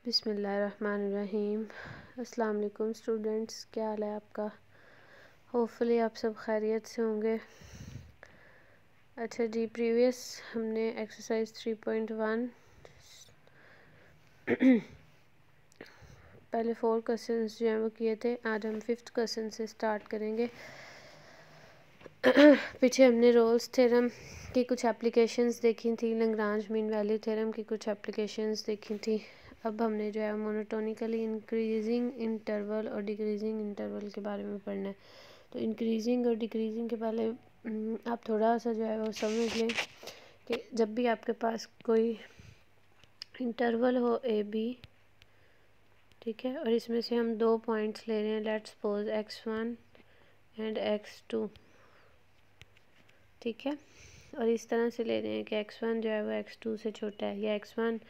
बिस्मिल्लाहिर्रहमानिर्रहीम। अस्सलाम वालेकुम स्टूडेंट्स, क्या हाल है आपका? होपफुली आप सब खैरियत से होंगे। अच्छा जी, प्रीवियस हमने एक्सरसाइज 3.1 पहले 4 क्वेश्चंस जो हैं वो किए थे। आज हम 5th क्वेश्चन से स्टार्ट करेंगे। पीछे हमने रोल्स थ्योरम की कुछ एप्लीकेशंस देखी थी, लैग्रांज मीन वैल्यू थ्योरम की कुछ एप्लीकेशंस देखी थी। अब हमने जो है मोनोटोनिकली इंक्रीजिंग इंटरवल और डिक्रीजिंग इंटरवल के बारे में पढ़ना है। तो इंक्रीजिंग और डिक्रीजिंग के पहले आप थोड़ा सा जो है वो समझ लें कि जब भी आपके पास कोई इंटरवल हो ए बी, ठीक है, और इसमें से हम 2 पॉइंट्स ले रहे हैं, let's suppose x1 and x2, ठीक है, और इस तरह से ले रहे हैं कि x1 जो है वो x2 से छोटा है या x1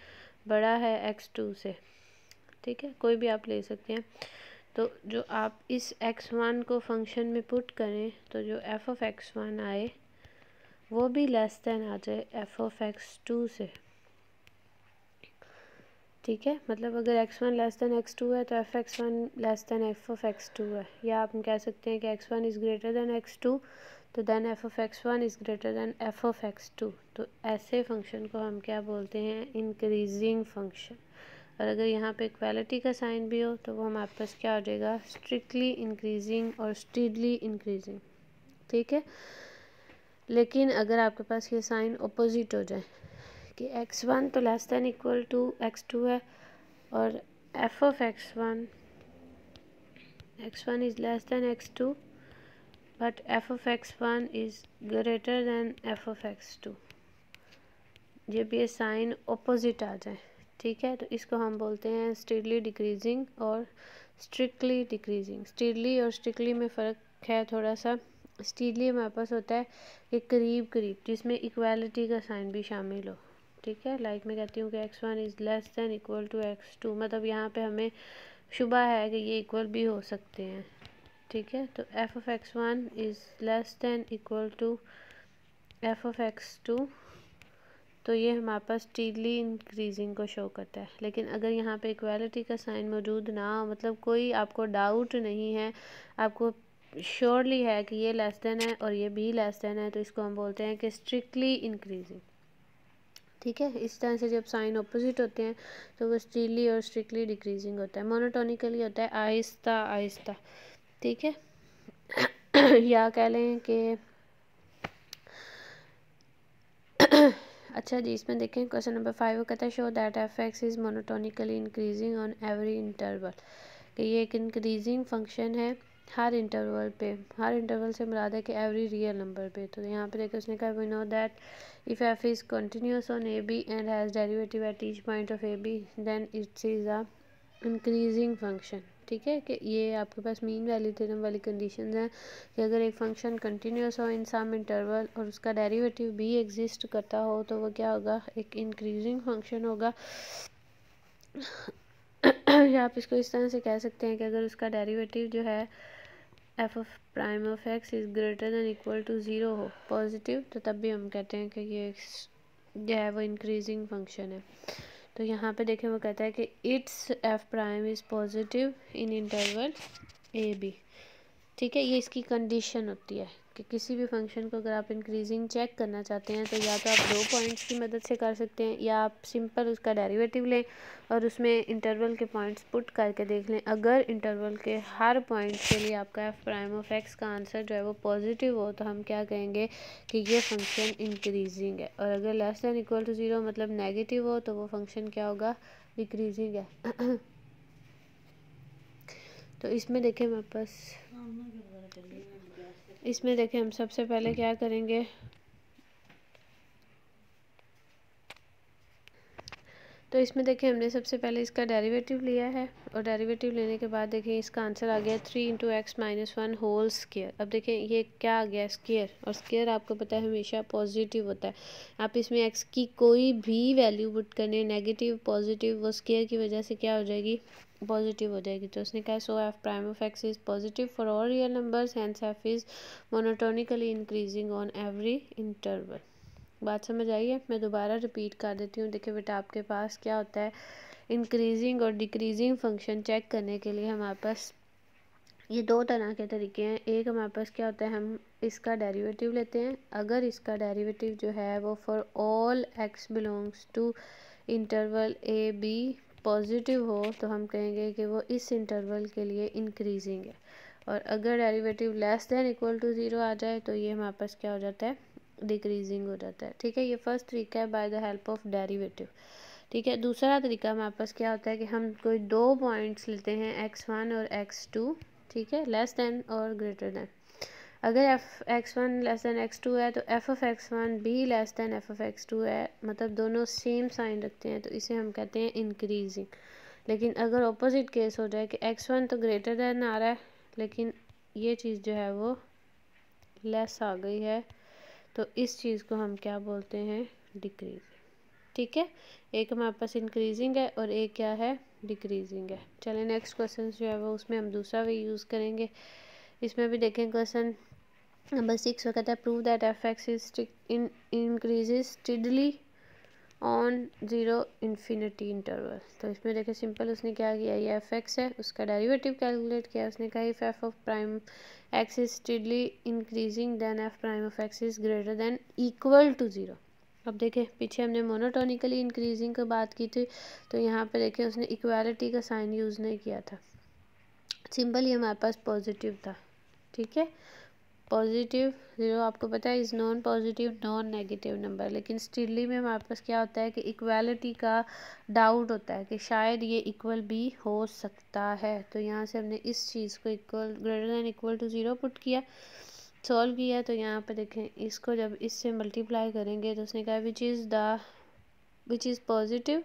बड़ा है x2 से, ठीक है, कोई भी आप ले सकते हैं। तो जो आप इस x1 को फंक्शन में पुट करें तो जो f ऑफ x1 आए वो भी लेस देन आ जाए f ऑफ x2 से, ठीक है। मतलब अगर x1 लेस देन x2 है तो f x1 less than f of x2 है, या आप कह सकते हैं कि x1 is greater than x2 तो then f of x1 is greater than f of x2। तो ऐसे फंक्शन को हम क्या बोलते हैं? Increasing function. और अगर यहाँ पे इक्वालिटी का साइन भी हो तो वो हमारे पास क्या हो जाएगा? स्ट्रिक्टली इंक्रीजिंग और स्टीडली इंक्रीजिंग, ठीक है। लेकिन अगर आपके पास ये साइन अपोजिट हो जाए कि x1 तो less than equal to x2 है और f of x1 is less then x2 but f of x1 is greater than f of x2, जब ये साइन अपोजिट आ जाए, ठीक है, तो इसको हम बोलते हैं स्टीडली डिक्रीजिंग और स्ट्रिक्टली डिक्रीजिंग। स्टीडली और स्ट्रिक्टली में फ़र्क है थोड़ा सा। स्टीडली हमारे पास होता है कि करीब करीब, जिसमें इक्वालिटी का साइन भी शामिल हो, ठीक है। लाइक मैं कहती हूँ कि x1 is less than equal to x2, मतलब यहाँ पे हमें शुबा है कि ये इक्वल भी हो सकते हैं, ठीक है। तो f of x1 is less than equal to f of x2, तो ये हमारे पास स्टीडली इंक्रीजिंग को शो करता है। लेकिन अगर यहाँ पे इक्वालिटी का साइन मौजूद ना हो, मतलब कोई आपको डाउट नहीं है, आपको श्योरली है कि ये लेस देन है और ये भी लेस देन है, तो इसको हम बोलते हैं कि स्ट्रिक्टली इंक्रीजिंग, ठीक है। इस तरह से जब साइन अपोजिट होते हैं तो वो स्टीडली और स्ट्रिक्टली डिक्रीजिंग होता है। मोनोटोनिकली होता है आहिस्ता आहिस्ता, ठीक है। या कह लें कि अच्छा जी, इसमें देखें क्वेश्चन नंबर 5 वो कहता है show that f x is monotonically increasing on every interval, कि ये एक इंक्रीजिंग फंक्शन है हर इंटरवल पे। हर इंटरवल से मुराद है कि एवरी रियल नंबर पे। तो यहाँ पे देखो उसने कहा we know that if f is continuous on a b and has derivative at each point of a b then its is a increasing function, ठीक है। कि ये आपके पास मीन वैल्यू थ्योरम वाली कंडीशंस हैं कि अगर एक फंक्शन कंटिन्यूस हो इन सम इंटरवल और उसका डेरिवेटिव भी एग्जिस्ट करता हो तो वो क्या होगा? एक इंक्रीजिंग फंक्शन होगा। या आप इसको इस तरह से कह सकते हैं कि अगर उसका डेरिवेटिव जो है f of prime of x is greater than equal to 0 हो, पॉजिटिव, तो तब भी हम कहते हैं कि ये जो है वो इंक्रीजिंग फंक्शन है। तो यहाँ पे देखें वो कहता है कि its f prime is positive in interval a b, ठीक है। ये इसकी कंडीशन होती है कि किसी भी फंक्शन को अगर आप इंक्रीजिंग चेक करना चाहते हैं तो या तो आप 2 पॉइंट्स की मदद से कर सकते हैं या आप सिंपल उसका डेरिवेटिव लें और उसमें इंटरवल के पॉइंट्स पुट करके देख लें। अगर इंटरवल के हर पॉइंट के लिए आपका f प्राइम ऑफ x का आंसर जो है वो पॉजिटिव हो तो हम क्या कहेंगे कि ये फंक्शन इंक्रीजिंग है। और अगर लेस दैन इक्वल टू 0 मतलब नेगेटिव हो तो वो फंक्शन क्या होगा? डिक्रीजिंग है। तो इसमें देखें मेरे पास, इसमें देखें हम सबसे पहले क्या करेंगे, तो इसमें देखें हमने सबसे पहले इसका डेरिवेटिव लिया है और डेरिवेटिव लेने के बाद देखें इसका आंसर आ गया 3 into x minus 1 whole square. अब देखें ये क्या आ गया? स्क्वायर, और स्क्वायर आपको पता है हमेशा पॉजिटिव होता है। आप इसमें एक्स की कोई भी वैल्यू पुट करने, नेगेटिव पॉजिटिव, वो स्क्वायर की वजह से क्या हो जाएगी? पॉजिटिव हो जाएगी। तो उसने कहा so f prime of x is positive for all real numbers hence f is monotonically increasing on every interval. बात समझ आई है? मैं दोबारा रिपीट कर देती हूँ। देखिए बेटा आपके पास क्या होता है, इंक्रीजिंग और डिक्रीजिंग फंक्शन चेक करने के लिए हमारे पास ये दो तरह के तरीके हैं। एक हमारे पास क्या होता है, हम इसका डेरिवेटिव लेते हैं। अगर इसका डेरिवेटिव जो है वो for all x belongs to interval a b positive हो तो हम कहेंगे कि वो इस इंटरवल के लिए इंक्रीजिंग है। और अगर derivative less than equal to zero आ जाए तो ये हमारे पास क्या हो जाता है, डिक्रीजिंग हो जाता है। ठीक है, ये फर्स्ट तरीका है by the help of derivative. ठीक है, दूसरा तरीका हमारे पास क्या होता है कि हम कोई दो पॉइंट्स लेते हैं x1 और x2, ठीक है, लेस देन और ग्रेटर देन। अगर f x one less than x two है तो एफ ऑफ एक्स वन भी less than f of x two है, मतलब दोनों सेम साइन रखते हैं तो इसे हम कहते हैं इंक्रीजिंग। लेकिन अगर ऑपोजिट केस हो जाए कि एक्स वन तो ग्रेटर दैन आ रहा है लेकिन ये चीज़ जो है वो लेस आ गई है तो इस चीज़ को हम क्या बोलते हैं, डिक्रीजिंग। ठीक है, एक हमारे पास इंक्रीजिंग है और एक क्या है, डिक्रीजिंग है। चलिए नेक्स्ट क्वेश्चन जो है वो उसमें हम दूसरा वे यूज़ करेंगे। इसमें भी देखें क्वेश्चन नंबर 6 वो कहता है prove that f x is increases steadily on zero infinity interval. तो इसमें देखें सिंपल उसने क्या किया, ये एफ एक्स है, उसका डेरिवेटिव कैलकुलेट किया। उसने कहा if f of prime x is steadily increasing then f prime of x is greater than equal to zero. अब देखें पीछे हमने मोनोटोनिकली इंक्रीजिंग की बात की थी तो यहाँ पे देखें उसने इक्वालिटी का साइन यूज़ नहीं किया था, सिंपल ही हमारे पास पॉजिटिव था। ठीक है, पॉजिटिव ज़ीरो आपको पता है is non positive non negative number, लेकिन स्टिडली में हमारे पास क्या होता है कि इक्वालिटी का डाउट होता है कि शायद ये इक्वल भी हो सकता है। तो यहाँ से हमने इस चीज़ को equal greater than equal to zero put किया, सॉल्व किया। तो यहाँ पे देखें इसको जब इससे मल्टीप्लाई करेंगे तो उसने कहा which is positive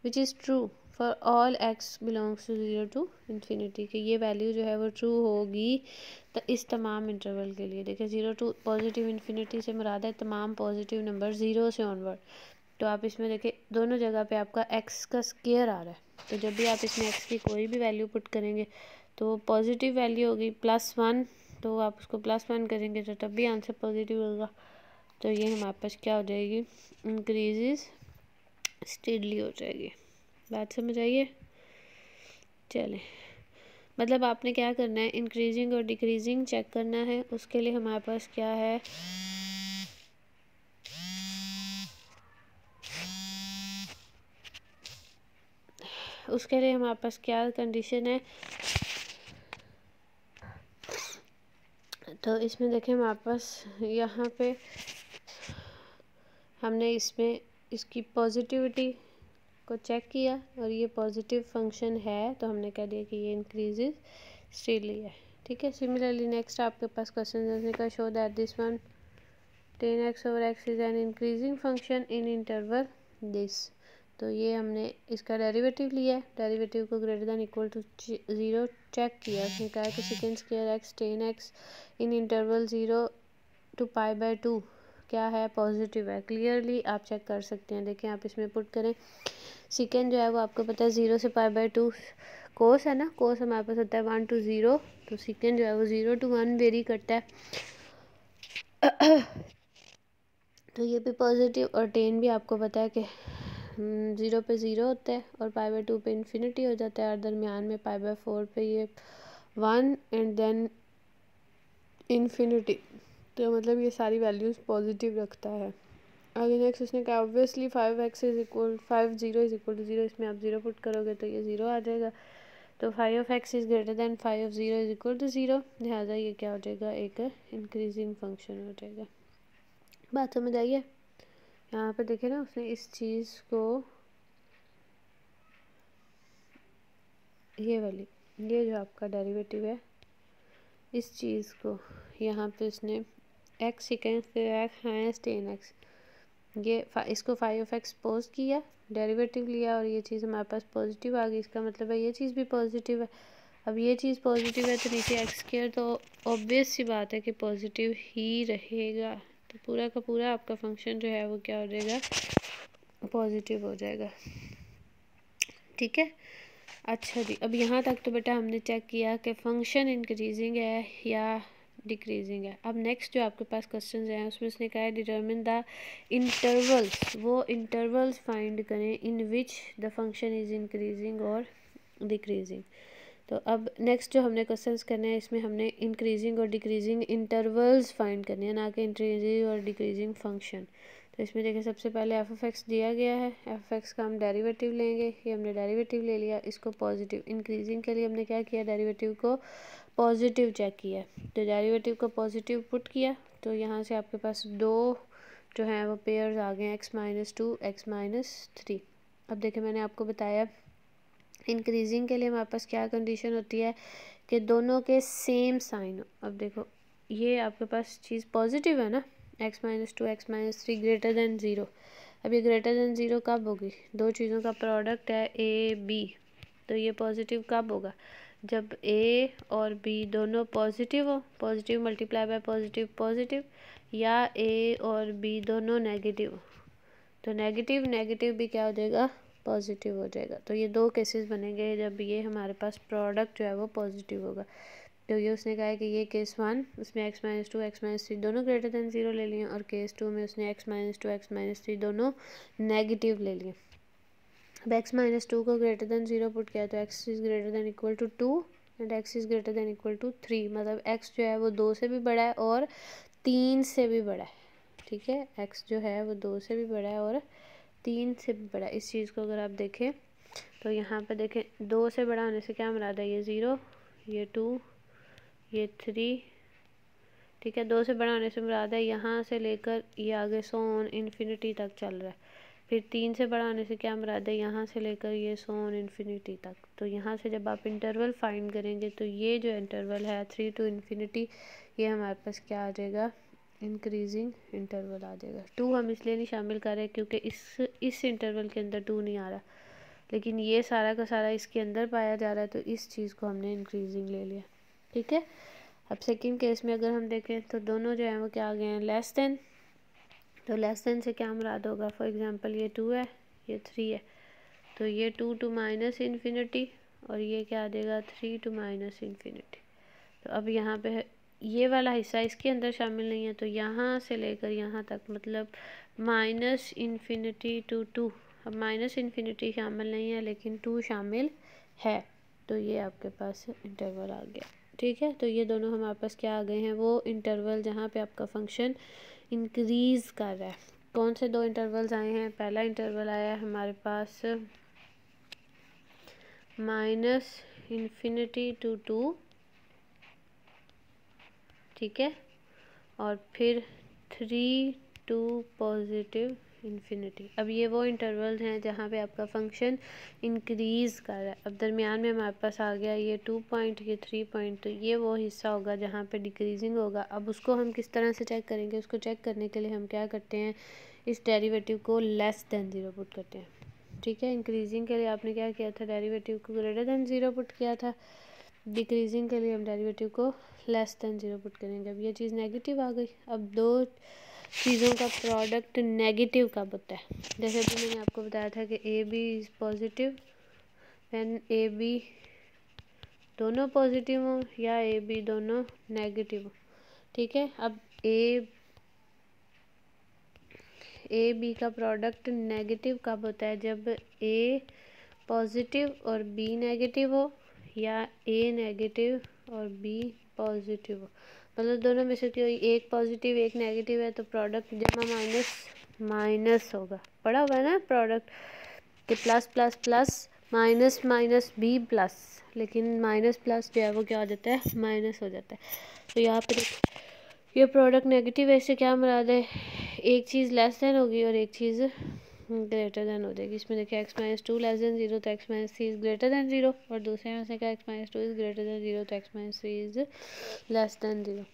which is true for all x belongs to zero to infinity, कि ये वैल्यू जो है वो ट्रू होगी तो इस तमाम इंटरवल के लिए। देखिए ज़ीरो टू पॉजिटिव इन्फिनिटी से मुराद है तमाम पॉजिटिव नंबर ज़ीरो से ऑनवर्ड। तो आप इसमें देखिए दोनों जगह पे आपका एक्स का स्क्वायर आ रहा है, तो जब भी आप इसमें एक्स की कोई भी वैल्यू पुट करेंगे तो पॉजिटिव वैल्यू होगी +1, तो आप उसको +1 करेंगे तो तब भी आंसर पॉजिटिव होगा। तो ये हमारे पास क्या हो जाएगी, इंक्रीजेज स्टिडली हो जाएगी। बात समझ आइए। चलें, मतलब आपने क्या करना है, इंक्रीजिंग और डिक्रीजिंग चेक करना है। उसके लिए हमारे पास क्या है, उसके लिए हमारे पास क्या कंडीशन है, तो इसमें देखें हमारे पास यहाँ पे हमने इसमें इसकी पॉजिटिविटी को चेक किया और ये पॉजिटिव फंक्शन है तो हमने कह दिया कि ये इंक्रीजेज स्टिडली है। ठीक है, सिमिलरली नेक्स्ट आपके पास क्वेश्चन का show that this one 10x/x is an increasing function in interval this. तो ये हमने इसका डेरिवेटिव लिया है, डेरिवेटिव को greater than equal to zero check किया। उसने कहा कि second square x 10x in interval 0 to π/2 क्या है, पॉजिटिव है। क्लियरली आप चेक कर सकते हैं, देखें आप इसमें पुट करें सेकेंड जो है वो आपको पता है 0 से π/2 कोस है ना, कोस हमारे पास होता है 1 to 0, तो सेकेंड जो है वो 0 to 1 वेरी करता है तो ये भी पॉजिटिव। और 10 भी आपको पता है कि 0 पे 0 होता है और π/2 पे इन्फिनिटी हो जाता है और दरमियान में π/4 पे ये 1 एंड देन इन्फिनिटी, तो मतलब ये सारी वैल्यूज़ पॉजिटिव रखता है। आगे नेक्स्ट उसने कहा ऑब्वियसली 5 0 इज़ इक्वल टू 0, इसमें आप 0 पुट करोगे तो ये 0 आ जाएगा। तो 5 is greater than 5 is equal to 0, लिहाजा ये क्या हो जाएगा, एक इंक्रीजिंग फंक्शन हो जाएगा। बात समझ आई है। यहाँ पे देखे ना उसने इस चीज़ को ये वाली ये जो आपका डेरिवेटिव है इस चीज़ को यहाँ पे उसने x सेकेंड है 10x, ये इसको 5x पोज किया, डेरिवेटिव लिया और ये चीज़ हमारे पास पॉजिटिव आ गई। इसका मतलब है ये चीज़ भी पॉजिटिव है। अब ये चीज़ पॉजिटिव है तो नीचे x² तो ऑब्वियस सी बात है कि पॉजिटिव ही रहेगा, तो पूरा का पूरा आपका फंक्शन जो है वो क्या हो जाएगा, पॉजिटिव हो जाएगा। ठीक है, अच्छा जी, अब यहाँ तक तो बेटा हमने चेक किया कि फंक्शन इंक्रीजिंग है या डिक्रीजिंग है। अब नेक्स्ट जो आपके पास क्वेश्चन हैं उसमें उसने कहा है डिटर्मिन द इंटरवल्स, वो इंटरवल्स फाइंड करें in which the function is increasing और डिक्रीजिंग। तो अब नेक्स्ट जो हमने क्वेश्चंस करने हैं इसमें हमने इंक्रीजिंग और डिक्रीजिंग इंटरवल्स फाइंड करने हैं, ना कि इंक्रीजिंग और डिक्रीजिंग फंक्शन। तो इसमें देखिए सबसे पहले एफ ऑफ एक्स दिया गया है, एफ ऑफ एक्स का हम डेरिवेटिव लेंगे, ये हमने डेरिवेटिव ले लिया, इसको पॉजिटिव इंक्रीजिंग के लिए हमने क्या किया, डेरिवेटिव को पॉजिटिव चेक किया, तो डेरिवेटिव को पॉजिटिव पुट किया, तो यहाँ से आपके पास दो जो हैं वो पेयर्स आ गए, x-2 x-3। अब देखिए मैंने आपको बताया इंक्रीजिंग के लिए हमारे पास क्या कंडीशन होती है कि दोनों के सेम साइन हो। अब देखो ये आपके पास चीज़ पॉजिटिव है ना, x-2 x-3 ग्रेटर देन 0। अब ये ग्रेटर देन 0 कब होगी, दो चीज़ों का प्रोडक्ट है a b, तो ये पॉजिटिव कब होगा, जब a और b दोनों पॉजिटिव हो, positive multiply by positive positive, या a और b दोनों नेगेटिव हो, तो नेगेटिव नेगेटिव भी क्या हो जाएगा, पॉजिटिव हो जाएगा। तो ये दो केसेस बनेंगे जब ये हमारे पास प्रोडक्ट जो है वो पॉजिटिव होगा। तो ये उसने कहा है कि ये केस 1 उसमें x-2 x-3 दोनों ग्रेटर देन 0 ले लिए, और केस 2 में उसने x-2 x-3 दोनों नेगेटिव ले लिए। अब x-2 को ग्रेटर देन 0 पुट किया तो x is greater than equal to 2 and x is greater than equal to 3, मतलब x जो है वो 2 से भी बड़ा है और 3 से भी बड़ा है। ठीक है, x जो है वो 2 से भी बड़ा है और 3 से भी बड़ा है। इस चीज़ को अगर आप देखें तो यहाँ पे देखें 2 से बड़ा होने से क्या मुराद है, ये 0 ये 2 ये 3, ठीक है। 2 से बड़ा होने से मुराद है यहाँ से लेकर ये आगे सोन इन्फिनिटी तक चल रहा है। फिर 3 से बड़ा होने से क्या मुराद है, यहाँ से लेकर ये सोन इन्फिनिटी तक। तो यहाँ से जब आप इंटरवल फाइंड करेंगे तो ये जो इंटरवल है 3 to इन्फिनिटी, ये हमारे पास क्या आ जाएगा, इंक्रीजिंग इंटरवल आ जाएगा। 2 हम इसलिए नहीं शामिल कर रहे क्योंकि इस इंटरवल के अंदर 2 नहीं आ रहा, लेकिन ये सारा का सारा इसके अंदर पाया जा रहा है, तो इस चीज़ को हमने इंक्रीजिंग ले लिया। ठीक है। अब सेकंड केस में अगर हम देखें तो दोनों जो हैं वो क्या आ गए हैं, लेस देन। तो लेस देन से क्या मुराद होगा, फॉर एग्जांपल ये 2 है ये 3 है, तो ये 2 to माइनस इन्फिनिटी और ये क्या आ जाएगा 3 to माइनस इन्फिनिटी। तो अब यहाँ पे ये वाला हिस्सा इसके अंदर शामिल नहीं है, तो यहाँ से लेकर यहाँ तक मतलब माइनस इन्फिनिटी टू 2। अब माइनस इन्फिनिटी शामिल नहीं है लेकिन 2 शामिल है, तो ये आपके पास इंटरवल आ गया। ठीक है, तो ये दोनों हमारे पास क्या आ गए हैं, वो इंटरवल जहाँ पे आपका फंक्शन इंक्रीज़ कर रहा है। कौन से दो इंटरवल्स आए हैं, पहला इंटरवल आया है हमारे पास माइनस इन्फिनिटी टू 2, ठीक है, और फिर 3 to पॉजिटिव इन्फिनिटी। अब ये वो इंटरवल्स हैं जहाँ पे आपका फंक्शन इंक्रीज़ कर रहा है। अब दरमियान में हमारे पास आ गया ये 2 पॉइंट ये 3 पॉइंट, तो ये वो हिस्सा होगा जहाँ पे डिक्रीजिंग होगा। अब उसको हम किस तरह से चेक करेंगे, उसको चेक करने के लिए हम क्या करते हैं, इस डेरिवेटिव को लेस देन 0 पुट करते हैं। ठीक है, इंक्रीजिंग के लिए आपने क्या किया था, डेरिवेटिव को ग्रेटर देन 0 पुट किया था, डिक्रीजिंग के लिए हम डेरिवेटिव को लेस देन 0 पुट करेंगे। अब ये चीज़ नेगेटिव आ गई। अब दो चीज़ों का प्रोडक्ट नेगेटिव कब होता है, जैसे अभी मैंने आपको बताया था कि a b is positive when a b दोनों पॉजिटिव हो या ए बी दोनों नेगेटिव हो। ठीक है, अब ए बी का प्रोडक्ट नेगेटिव कब होता है, जब ए पॉजिटिव और बी नेगेटिव हो, या ए नेगेटिव और बी पॉजिटिव हो। मतलब दोनों में से कोई एक पॉजिटिव एक नेगेटिव है तो प्रोडक्ट जमा माइनस माइनस होगा। पढ़ा हुआ है ना प्रोडक्ट कि plus plus plus minus minus b plus, लेकिन माइनस प्लस जो है वो क्या हो जाता है, माइनस हो जाता है। तो यहाँ पे देखो ये प्रोडक्ट नेगेटिव है, इससे क्या मुराद है, एक चीज़ लेस देन होगी और एक चीज़ ग्रेटर देन हो जाएगी। इसमें देखिए x-2 लेस देन 0 तो x-3 इज़ ग्रेटर देन 0, और दूसरे में से क्या x-2 इज़ ग्रेटर देन 0 तो x-3 इज़ लेस देन 0।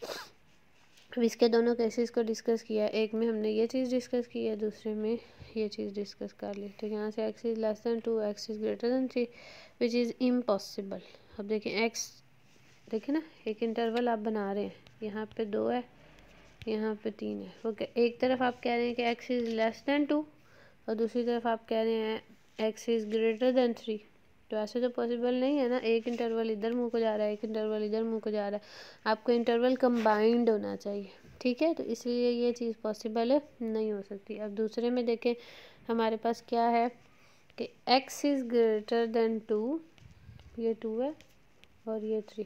अब इसके दोनों केसेस को डिस्कस किया, एक में हमने ये चीज़ डिस्कस की है, दूसरे में ये चीज़ डिस्कस कर ली। तो यहाँ से x is less then 2 x is greater then 3 which is impossible. अब देखिए x, देखिए ना एक इंटरवल आप बना रहे हैं, यहाँ पे 2 है यहाँ पे 3 है। ओके, एक तरफ आप कह रहे हैं कि x इज़ लेस देन 2 और दूसरी तरफ आप कह रहे हैं x इज़ ग्रेटर देन 3। तो ऐसे तो पॉसिबल नहीं है ना, एक इंटरवल इधर मुँह को जा रहा है, एक इंटरवल इधर मुँह को जा रहा है, आपको इंटरवल कंबाइंड होना चाहिए, ठीक है। तो इसलिए ये चीज़ पॉसिबल नहीं हो सकती। अब दूसरे में देखें हमारे पास क्या है कि x इज़ ग्रेटर देन 2, ये 2 है और ये 3,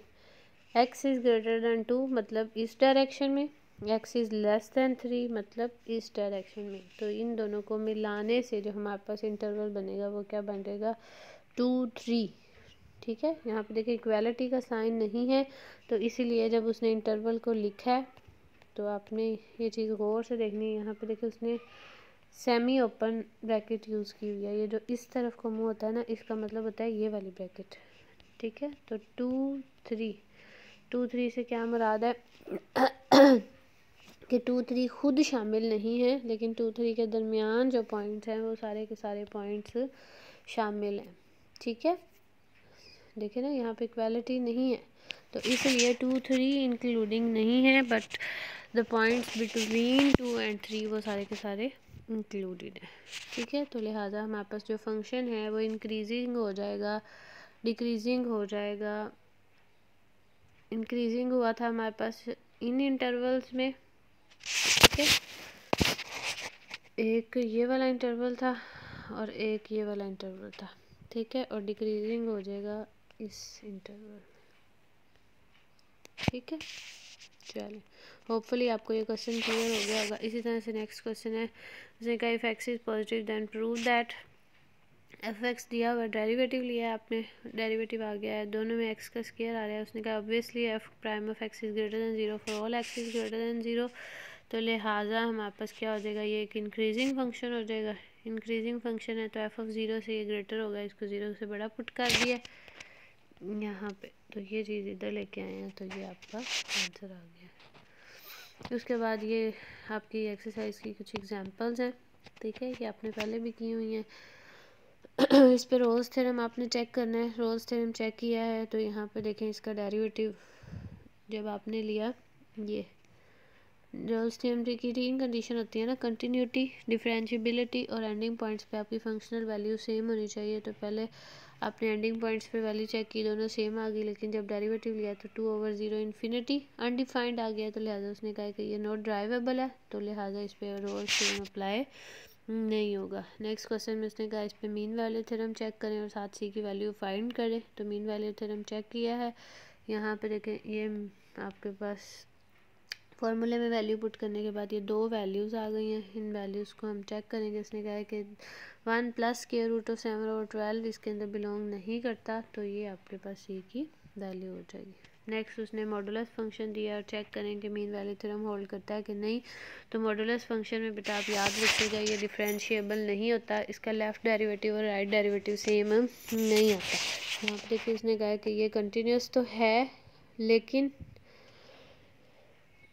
x इज़ ग्रेटर देन 2 मतलब इस डायरेक्शन में, x इज़ लेस देन 3 मतलब इस डायरेक्शन में। तो इन दोनों को मिलाने से जो हमारे पास इंटरवल बनेगा वो क्या बनेगा, 2 3, ठीक है। यहाँ पे देखिए इक्वालिटी का साइन नहीं है, तो इसीलिए जब उसने इंटरवल को लिखा है तो आपने ये चीज़ गौर से देखनी है। यहाँ पे देखिए उसने सेमी ओपन ब्रैकेट यूज़ की हुई है, ये जो इस तरफ को मुँह होता है ना, इसका मतलब होता है ये वाली ब्रैकेट, ठीक है। तो 2 3 से क्या मुराद है कि 2 3 खुद शामिल नहीं है, लेकिन 2 3 के दरमियान जो पॉइंट्स हैं वो सारे के सारे पॉइंट्स शामिल हैं, ठीक है। देखिए ना यहाँ पे इक्वालिटी नहीं है, तो इसलिए 2 3 इंक्लूडिंग नहीं है, but the points between 2 and 3 वो सारे के सारे इंक्लूडेड है, ठीक है। तो लिहाजा हमारे पास जो फंक्शन है वो इंक्रीजिंग हो जाएगा, डिक्रीजिंग हो जाएगा। इंक्रीजिंग हुआ था हमारे पास इन इंटरवल्स में, ठीक है, एक ये वाला इंटरवल था और एक ये वाला इंटरवल था, ठीक है, और डिक्रीजिंग हो जाएगा इस इंटरवल में, ठीक है। चलिए होपफुली आपको ये क्वेश्चन क्लियर हो गया होगा। इसी तरह से नेक्स्ट क्वेश्चन है, उसने कहा if x is positive then prove that, f x दिया हुआ डेरिवेटिव लिया है आपने, डेरिवेटिव आ गया है, दोनों में एक्स का स्क्वायर आ रहा है। उसने कहा obviously F prime of x is greater then 0 for all x is greater then 0, तो लिहाजा हमारे पास क्या हो जाएगा, ये एक इंक्रीजिंग फंक्शन हो जाएगा। इंक्रीजिंग फंक्शन है तो एफ ऑफ 0 से ये ग्रेटर होगा, इसको 0 से बड़ा पुट कर दिया यहाँ पे, तो ये चीज़ इधर लेके आए हैं, तो ये आपका आंसर आ गया। उसके बाद ये आपकी एक्सरसाइज की कुछ एग्जांपल्स हैं, ठीक है, ये आपने पहले भी की हुई हैं। इस पे रोल्स थ्योरम आपने चेक करना है, रोल्स थ्योरम चेक किया है तो यहाँ पे देखें इसका डेरिवेटिव जब आपने लिया, ये रोल्स थ्योरम की तीन कंडीशन होती है ना, कंटिन्यूटी, डिफरेंशिएबिलिटी और एंडिंग पॉइंट्स पे आपकी फंक्शनल वैल्यू सेम होनी चाहिए। तो पहले आपने एंडिंग पॉइंट्स पे वैल्यू चेक की, दोनों सेम आ गई, लेकिन जब डेरिवेटिव लिया तो 2/0 इन्फिनिटी अनडिफाइंड आ गया, तो लिहाजा उसने कहा कि ये नॉट ड्राइवेबल है, तो लिहाजा इस पर रोल्स थ्योरम अप्लाई नहीं होगा। नेक्स्ट क्वेश्चन में उसने कहा इस पे मीन वैल्यू थ्योरम चेक करें और साथ सी की वैल्यू फाइंड करें, तो मीन वैल्यू थ्योरम चेक किया है। यहाँ पे देखें ये आपके पास फॉर्मूले में वैल्यू पुट करने के बाद ये दो वैल्यूज़ आ गई हैं, इन वैल्यूज़ को हम चेक करेंगे। उसने कहा है कि 1 + (7/12) इसके अंदर बिलोंग नहीं करता, तो ये आपके पास सी की वैल्यू हो जाएगी। नेक्स्ट उसने मॉडुलस फंक्शन दिया और चेक करें कि मीन वैल्यू थ्योरम होल्ड करता है कि नहीं। तो मॉडुलस फंक्शन में बेटा आप याद रखिएगा ये डिफरेंशिएबल नहीं होता, इसका लेफ़्ट डेरिवेटिव और राइट डेरिवेटिव सेम नहीं आता। यहाँ पर देखिए उसने कहा कि ये कंटिन्यूस तो है, लेकिन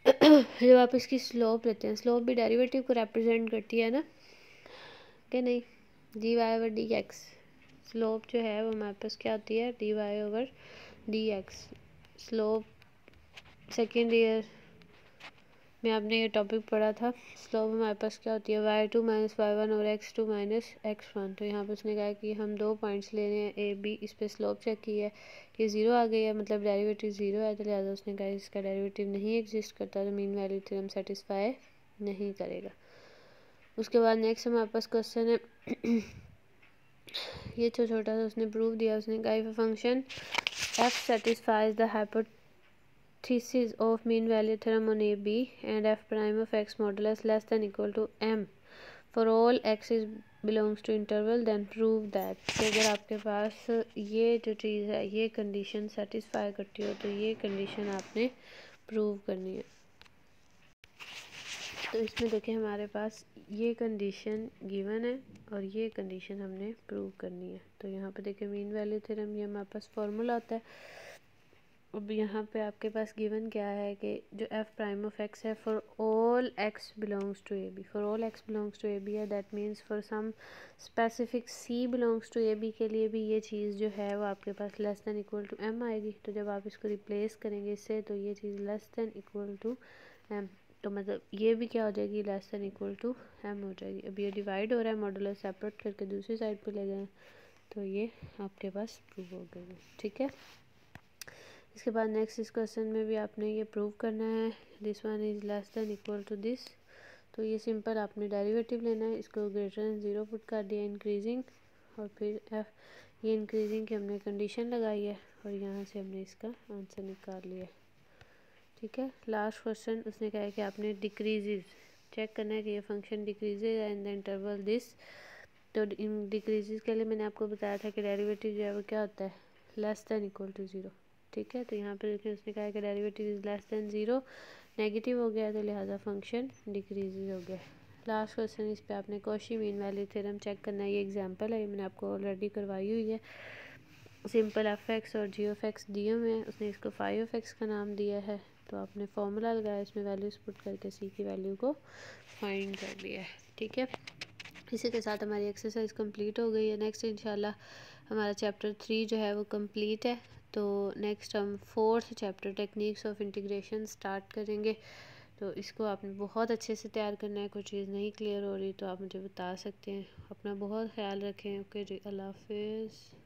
जब आप इसकी स्लोप लेते हैं, स्लोप भी डेरिवेटिव को रिप्रेजेंट करती है ना, कि नहीं, dy/dx, स्लोप जो है वो हमारे पास क्या होती है, dy/dx। स्लोप सेकेंड ईयर में आपने ये टॉपिक पढ़ा था, स्लोप हमारे पास क्या होती है, y2 - y1 और x2 - x1। तो यहाँ पे उसने कहा कि हम दो पॉइंट्स ले रहे हैं a b, इस पे स्लोप चेक की है, ये 0 आ गई है, मतलब डेरिवेटिव 0 है, तो लिहाजा उसने कहा इसका डेरिवेटिव नहीं एग्जिस्ट करता, तो मीन वैल्यू थ्योरम सेटिस्फाई नहीं करेगा। उसके बाद नेक्स्ट हमारे पास क्वेश्चन है ये तो छोटा सा उसने प्रूव दिया। उसने कहा if function f satisfies the hypothesis of mean value theorem on AB and f prime of x modulus less than equal to m for all x is belongs to interval, then prove that। तो अगर आपके पास ये जो चीज़ है ये condition satisfy करती हो, तो ये कंडीशन आपने प्रूव करनी है। तो इसमें देखें हमारे पास ये कंडीशन गिवन है और ये कंडीशन हमने प्रूव करनी है। तो यहाँ पे देखें मीन वैल्यू थ्योरम, ये हमारे पास फार्मूला होता है। अब यहाँ पे आपके पास गिवन क्या है कि जो एफ प्राइम ऑफ एक्स है for all x belongs to a b, for all x belongs to a b है, that means for some specific c belongs to a b के लिए भी ये चीज़ जो है वो आपके पास less than equal to m आएगी। तो जब आप इसको रिप्लेस करेंगे इससे, तो ये चीज़ less than equal to m, तो मतलब ये भी क्या हो जाएगी, less than equal to m हो जाएगी। अब ये डिवाइड हो रहा है, मॉडुलस सेपरेट करके दूसरी साइड पे ले गए, तो ये आपके पास प्रूव हो गई है, ठीक है। इसके बाद नेक्स्ट इस क्वेश्चन में भी आपने ये प्रूव करना है, this one is less than equal to this. तो ये सिंपल आपने डेरिवेटिव लेना है, इसको ग्रेटर देन 0 पुट कर दिया इंक्रीजिंग, और फिर ये इंक्रीजिंग की हमने कंडीशन लगाई है और यहाँ से हमने इसका आंसर निकाल लिया, ठीक है। लास्ट क्वेश्चन उसने कहा है कि आपने डिक्रीजेज चेक करना है कि ये function decreases and the interval this. तो इन डिक्रीजेज के लिए मैंने आपको बताया था कि डेरिवेटिव जो है वो क्या होता है, लेस देन इक्वल टू 0, ठीक है। तो यहाँ पे देखिए उसने कहा है कि derivative is less then 0, negative हो गया तो लिहाजा फंक्शन डिक्रीजेज हो गया। लास्ट क्वेश्चन इस पे आपने Cauchy mean value theorem check करना है। ये एग्जांपल है, ये मैंने आपको ऑलरेडी करवाई हुई है। सिंपल एफ एक्स और जी ऑफ एक्स दिए हुए हैं, उसने इसको फाई ऑफ एक्स का नाम दिया है, तो आपने फार्मूला लगाया, इसमें वैल्यूज पुट करके सी की वैल्यू को फाइंड कर लिया है, ठीक है। इसी के साथ हमारी एक्सरसाइज कंप्लीट हो गई है। नेक्स्ट इंशाल्लाह हमारा चैप्टर 3 जो है वो कंप्लीट है। तो नेक्स्ट हम 4th chapter techniques of integration start करेंगे। तो इसको आपने बहुत अच्छे से तैयार करना है। कोई चीज़ नहीं क्लियर हो रही तो आप मुझे बता सकते हैं। अपना बहुत ख्याल रखें। ओके जी, अल्लाह हाफिज़।